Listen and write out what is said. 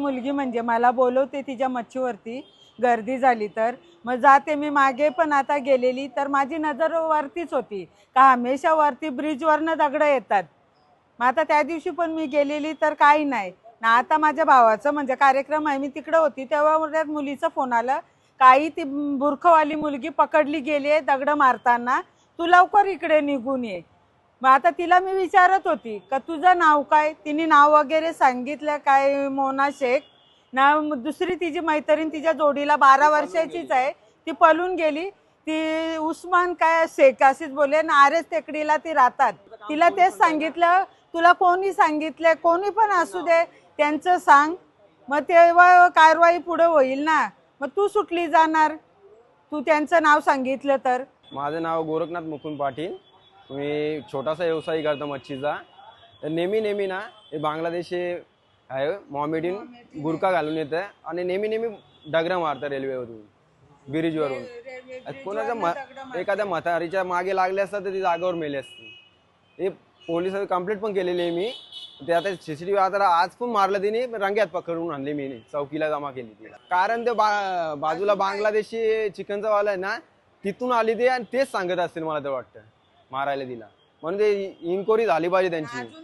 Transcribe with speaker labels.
Speaker 1: मुलगी म्हणजे मला बोलवते तिच्या मच्छीवरती गर्दी झाली तर मग जाते मी। मागे पण आता गेलेली तर माझी नजर वरतीच होती का हमेशा वरती ब्रिजवरनं दगड येतात। मग आता त्या दिवशी पण मी गेलेली तर काही नाही ना। आता माझ्या भावाचं म्हणजे कार्यक्रम आहे, मी तिकडे होती तेव्हा मुलीचा फोन आला, काही ती बुरखवाली मुलगी पकडली गेली आहे दगड मारताना, तू लवकर इकडे निघून ये। मग आता तिला मी विचारत होती का तुझं नाव काय, तिने नाव वगैरे सांगितलं काय मोना शेख ना। दुसरी तिची मैत्रीण तिच्या जोडीला 12 वर्षाचीच आहे, ती पळून गेली, ती उस्मान काय शेख अशीच बोले ना। आरेस टेकडीला ती राहतात, तिला तेच सांगितलं तुला कोणी सांगितलं, कोणी पण असू दे त्यांचं सांग, मग तेव्हा कारवाई पुढे होईल ना। मग तू सुटली जाणार तू त्यांचं नाव सांगितलं तर।
Speaker 2: माझं नाव गोरखनाथ मुकुंद पाटील, मी छोटासा व्यवसाय करतो मच्छीचा। नेहमी ना हे बांगलादेशी आहे, मॉमेडियन बुरका घालून येतं आणि नेहमी डगरा मारतं रेल्वेवरून ब्रिजवरून। कोणाच्या एखाद्या म्हातारीच्या मागे लागले असतात तर ती जागेवर मेली असते। हे पोलिसांनी कंप्लेंट पण केलेली आहे मी, ते आता सीसीटीव्ही आता आज पण मारलं तिने, रंग्यात पकडून आणले मी, चौकीला जमा केली तिला। कारण ते बाजूला बांगलादेशी चिकनचा वाला आहे ना, तिथून आली ते आणि तेच सांगत असतील मला तर वाटतं मारायला तिला, म्हणून ते इन्क्वायरी झाली पाहिजे त्यांची।